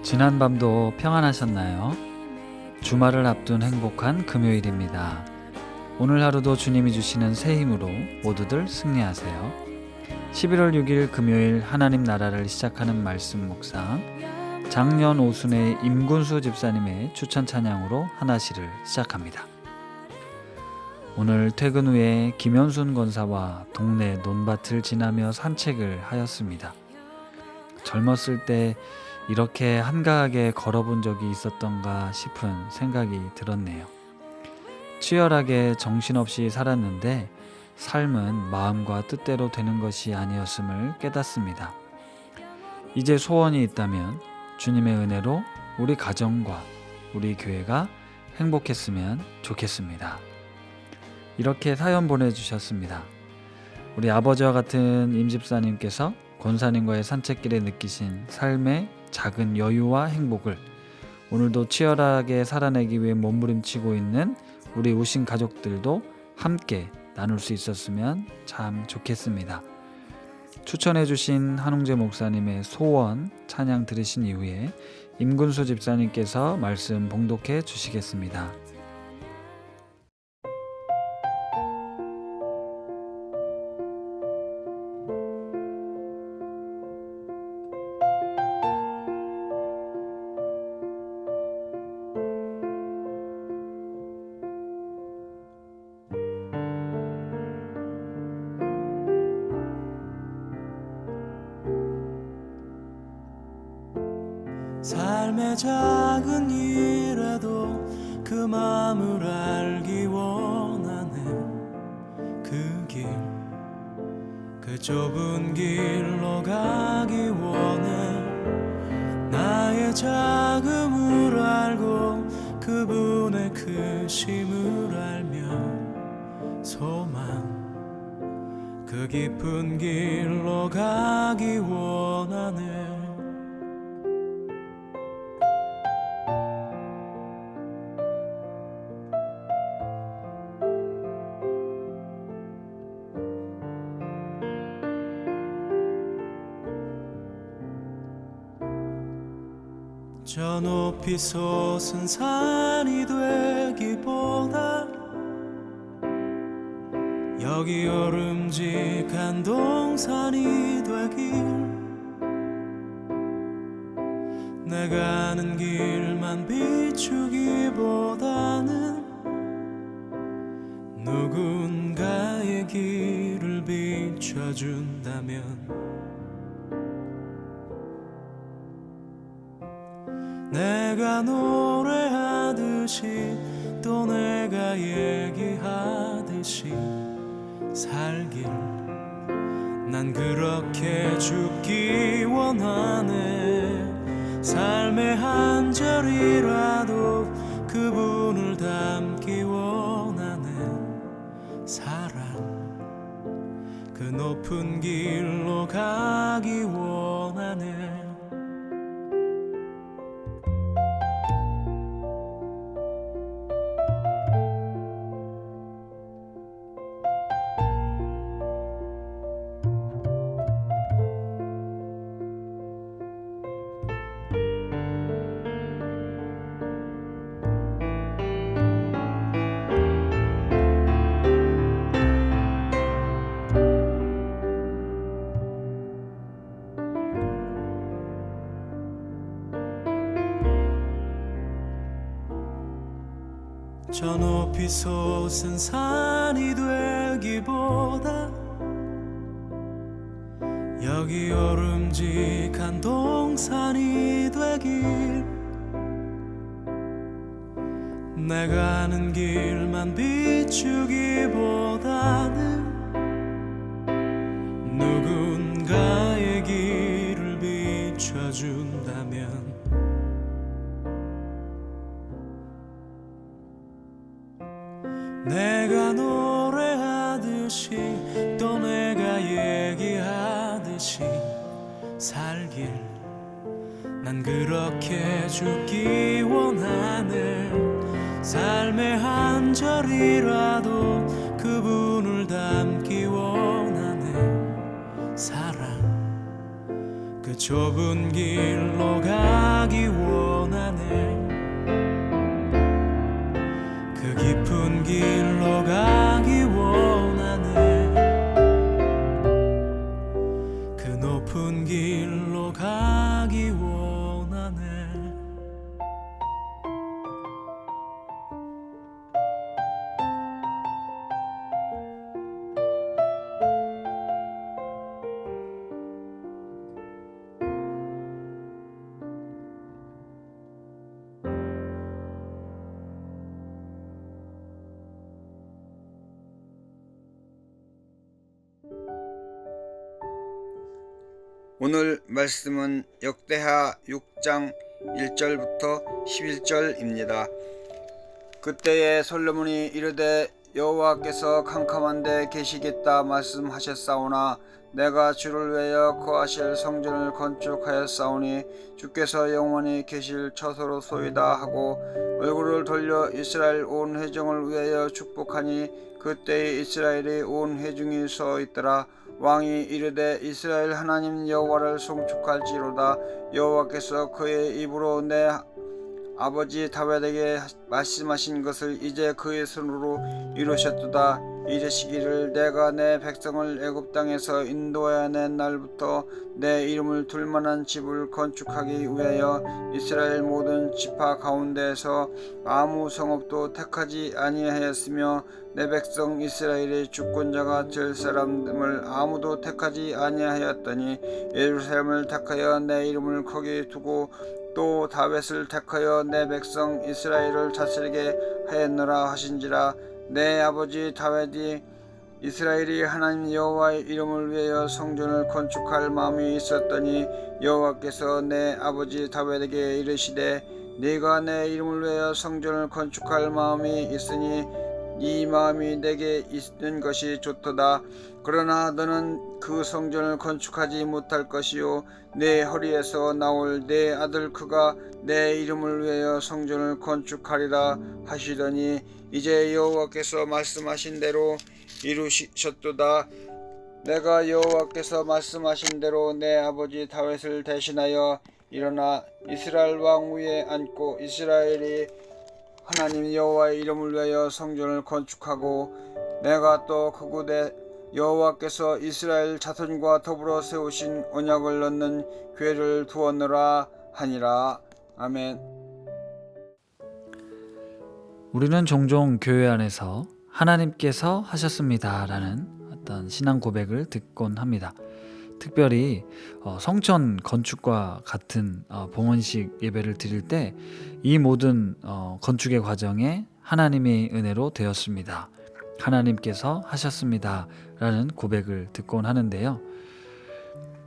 지난밤도 평안하셨나요? 주말을 앞둔 행복한 금요일입니다. 오늘 하루도 주님이 주시는 새 힘으로 모두들 승리하세요. 11월 6일 금요일 하나님 나라를 시작하는 말씀 묵상, 작년 오순의 임군수 집사님의 추천 찬양으로 하나시를 시작합니다. 오늘 퇴근 후에 김현순 권사와 동네 논밭을 지나며 산책을 하였습니다. 젊었을 때 이렇게 한가하게 걸어본 적이 있었던가 싶은 생각이 들었네요. 치열하게 정신없이 살았는데 삶은 마음과 뜻대로 되는 것이 아니었음을 깨닫습니다. 이제 소원이 있다면 주님의 은혜로 우리 가정과 우리 교회가 행복했으면 좋겠습니다. 이렇게 사연 보내주셨습니다. 우리 아버지와 같은 임집사님께서 권사님과의 산책길에 느끼신 삶의 작은 여유와 행복을 오늘도 치열하게 살아내기 위해 몸부림치고 있는 우리 우신 가족들도 함께 나눌 수 있었으면 참 좋겠습니다. 추천해주신 한웅재 목사님의 소원 찬양 들으신 이후에 임군수 집사님께서 말씀 봉독해 주시겠습니다. 삶의 작은 일에도 그 마음을 알기 원하네. 그 길, 그 좁은 길로 가기 원해. 나의 작음을 알고 그분의 크심을 알며 소망, 그 깊은 길로 가기 원하네. 저 높이 솟은 산이 되기보다 여기 오름직한 동산이 되길, 내가 아는 길만 비추기보다는 누군가의 길을 비춰준다면 내가 노래하듯이 또 내가 얘기하듯이 살길, 난 그렇게 죽기 원하네. 삶의 한 절이라도 그분을 담기 원하네. 사랑, 그 높은 길로 가기 원하네. 저 높이 솟은 산이 되기보다 여기 오름직한 동산이 되길, 내가 아는 길만 비추기보다는 누군가의 길을 비춰준다면 내가 노래하듯이 또 내가 얘기하듯이 살길, 난 그렇게 죽기 원하네. 삶의 한 절이라도 그분을 담기 원하네. 사랑, 그 좁은 길로 가기 원하네. 오늘 말씀은 역대하 6장 1절부터 11절입니다. 그때에 솔로몬이 이르되 여호와께서 캄캄한데 계시겠다 말씀하셨사오나 내가 주를 위하여 거하실 성전을 건축하였사오니 주께서 영원히 계실 처소로소이다 하고 얼굴을 돌려 이스라엘 온 회중을 위하여 축복하니 그때에 이스라엘이 온 회중이 서 있더라. 왕이 이르되 이스라엘 하나님 여호와를 송축할지로다. 여호와께서 그의 입으로 내 아버지 다윗에게 말씀하신 것을 이제 그의 손으로 이루셨도다. 이르시기를 내가 내 백성을 애굽 땅에서 인도하여 낸 날부터 내 이름을 둘 만한 집을 건축하기 위하여 이스라엘 모든 지파 가운데에서 아무 성읍도 택하지 아니하였으며 내 백성 이스라엘의 주권자가 될 사람을 아무도 택하지 아니하였더니 예루살렘을 택하여 내 이름을 거기 두고 또 다윗을 택하여 내 백성 이스라엘을 다스리게 하였노라 하신지라. 내 아버지 다윗이 이스라엘이 하나님 여호와의 이름을 위하여 성전을 건축할 마음이 있었더니 여호와께서 내 아버지 다윗에게 이르시되 네가 내 이름을 위하여 성전을 건축할 마음이 있으니 이 마음이 내게 있는 것이 좋도다. 그러나 너는 그 성전을 건축하지 못할 것이요 내 허리에서 나올 내 아들 그가 내 이름을 위하여 성전을 건축하리라 하시더니 이제 여호와께서 말씀하신 대로 이루셨도다. 내가 여호와께서 말씀하신 대로 내 아버지 다윗을 대신하여 일어나 이스라엘 왕 위에 앉고 이스라엘이 하나님 여호와의 이름을 위하여 성전을 건축하고 내가 또 그곳에 여호와께서 이스라엘 자손과 더불어 세우신 언약을 넣는 궤를 두었노라 하니라. 아멘. 우리는 종종 교회 안에서 하나님께서 하셨습니다라는 어떤 신앙 고백을 듣곤 합니다. 특별히 성전 건축과 같은 봉헌식 예배를 드릴 때 이 모든 건축의 과정에 하나님의 은혜로 되었습니다. 하나님께서 하셨습니다 라는 고백을 듣곤 하는데요.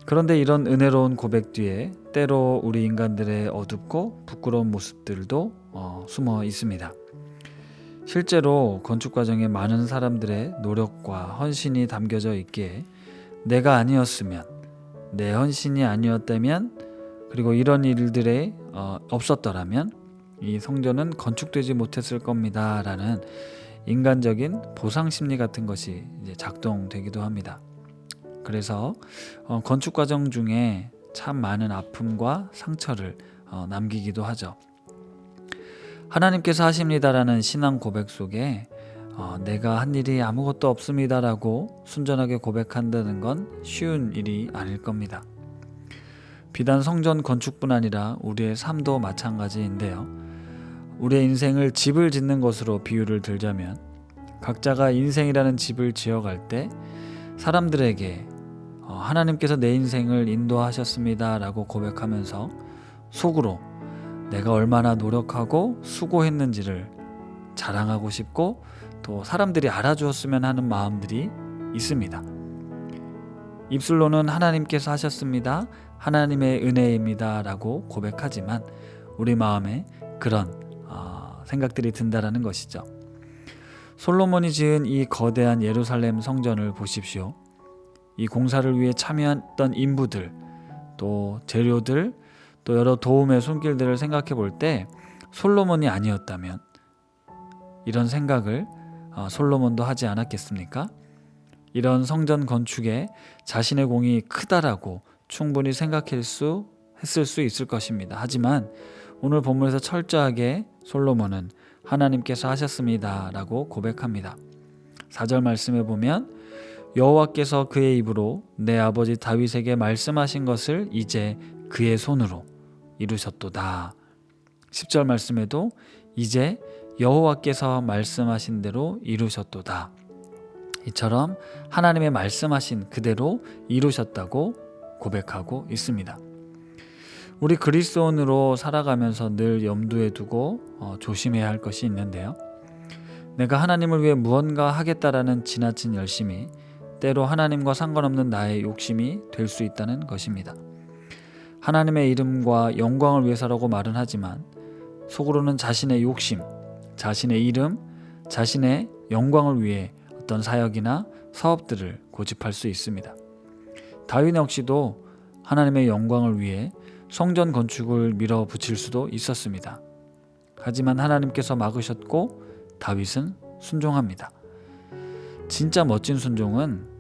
그런데 이런 은혜로운 고백 뒤에 때로 우리 인간들의 어둡고 부끄러운 모습들도 숨어 있습니다. 실제로 건축 과정에 많은 사람들의 노력과 헌신이 담겨져 있기에 내가 아니었으면, 내 헌신이 아니었다면, 그리고 이런 일들이 없었더라면 이 성전은 건축되지 못했을 겁니다 라는 인간적인 보상 심리 같은 것이 이제 작동되기도 합니다. 그래서 건축 과정 중에 참 많은 아픔과 상처를 남기기도 하죠. 하나님께서 하십니다라는 신앙 고백 속에 내가 한 일이 아무것도 없습니다라고 순전하게 고백한다는 건 쉬운 일이 아닐 겁니다. 비단 성전 건축뿐 아니라 우리의 삶도 마찬가지인데요. 우리의 인생을 집을 짓는 것으로 비유를 들자면 각자가 인생이라는 집을 지어갈 때 사람들에게 하나님께서 내 인생을 인도하셨습니다 라고 고백하면서 속으로 내가 얼마나 노력하고 수고했는지를 자랑하고 싶고 또 사람들이 알아주었으면 하는 마음들이 있습니다. 입술로는 하나님께서 하셨습니다, 하나님의 은혜입니다 라고 고백하지만 우리 마음에 그런 생각들이 든다라는 것이죠. 솔로몬이 지은 이 거대한 예루살렘 성전을 보십시오. 이 공사를 위해 참여했던 인부들, 또 재료들, 또 여러 도움의 손길들을 생각해 볼 때 솔로몬이 아니었다면 이런 생각을 솔로몬도 하지 않았겠습니까? 이런 성전 건축에 자신의 공이 크다라고 충분히 생각했을 수 있을 것입니다. 하지만 오늘 본문에서 철저하게 솔로몬은 하나님께서 하셨습니다 라고 고백합니다. 4절 말씀에 보면 여호와께서 그의 입으로 내 아버지 다윗에게 말씀하신 것을 이제 그의 손으로 이루셨도다. 10절 말씀에도 이제 여호와께서 말씀하신 대로 이루셨도다. 이처럼 하나님의 말씀하신 그대로 이루셨다고 고백하고 있습니다. 우리 그리스도인으로 살아가면서 늘 염두에 두고 조심해야 할 것이 있는데요. 내가 하나님을 위해 무언가 하겠다라는 지나친 열심이 때로 하나님과 상관없는 나의 욕심이 될 수 있다는 것입니다. 하나님의 이름과 영광을 위해서라고 말은 하지만 속으로는 자신의 욕심, 자신의 이름, 자신의 영광을 위해 어떤 사역이나 사업들을 고집할 수 있습니다. 다윗 역시도 하나님의 영광을 위해 성전 건축을 밀어붙일 수도 있었습니다. 하지만 하나님께서 막으셨고 다윗은 순종합니다. 진짜 멋진 순종은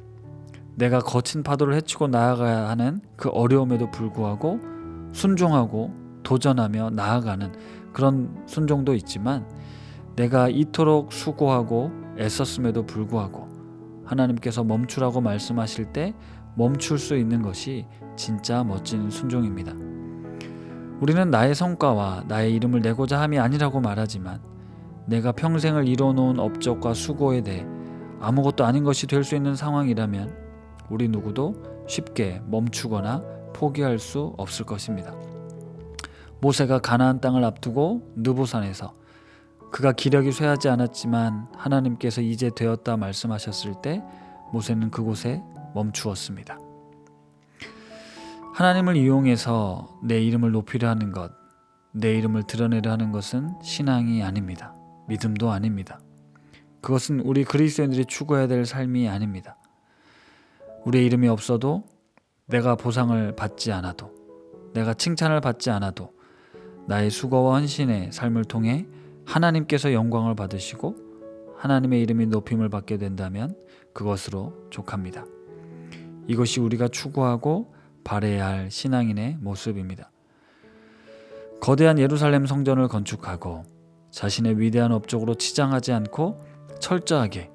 내가 거친 파도를 헤치고 나아가야 하는 그 어려움에도 불구하고 순종하고 도전하며 나아가는 그런 순종도 있지만, 내가 이토록 수고하고 애썼음에도 불구하고 하나님께서 멈추라고 말씀하실 때 멈출 수 있는 것이 진짜 멋진 순종입니다. 우리는 나의 성과와 나의 이름을 내고자 함이 아니라고 말하지만, 내가 평생을 이뤄놓은 업적과 수고에 대해 아무것도 아닌 것이 될 수 있는 상황이라면 우리 누구도 쉽게 멈추거나 포기할 수 없을 것입니다. 모세가 가나안 땅을 앞두고 느보산에서 그가 기력이 쇠하지 않았지만 하나님께서 이제 되었다 말씀하셨을 때 모세는 그곳에 멈추었습니다. 하나님을 이용해서 내 이름을 높이려 하는 것, 내 이름을 드러내려 하는 것은 신앙이 아닙니다. 믿음도 아닙니다. 그것은 우리 그리스도인들이 추구해야 될 삶이 아닙니다. 우리의 이름이 없어도, 내가 보상을 받지 않아도, 내가 칭찬을 받지 않아도 나의 수고와 헌신의 삶을 통해 하나님께서 영광을 받으시고 하나님의 이름이 높임을 받게 된다면 그것으로 족합니다. 이것이 우리가 추구하고 바라야 할 신앙인의 모습입니다. 거대한 예루살렘 성전을 건축하고 자신의 위대한 업적으로 치장하지 않고 철저하게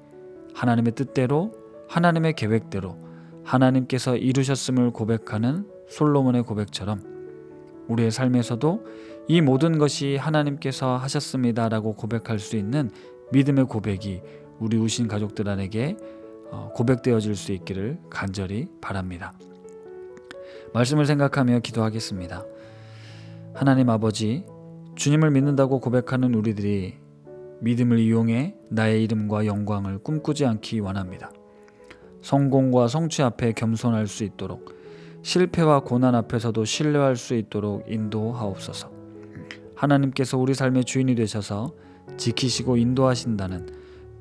하나님의 뜻대로, 하나님의 계획대로 하나님께서 이루셨음을 고백하는 솔로몬의 고백처럼 우리의 삶에서도 이 모든 것이 하나님께서 하셨습니다라고 고백할 수 있는 믿음의 고백이 우리 우신 가족들에게 고백되어질 수 있기를 간절히 바랍니다. 말씀을 생각하며 기도하겠습니다. 하나님 아버지, 주님을 믿는다고 고백하는 우리들이 믿음을 이용해 나의 이름과 영광을 꿈꾸지 않기 원합니다. 성공과 성취 앞에 겸손할 수 있도록, 실패와 고난 앞에서도 신뢰할 수 있도록 인도하옵소서. 하나님께서 우리 삶의 주인이 되셔서 지키시고 인도하신다는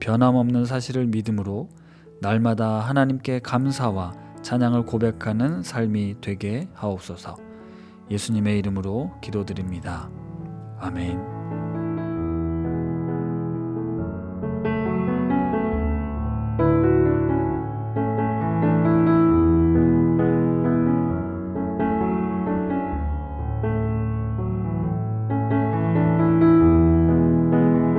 변함없는 사실을 믿음으로 날마다 하나님께 감사와 찬양을 고백하는 삶이 되게 하옵소서. 예수님의 이름으로 기도드립니다. 아멘.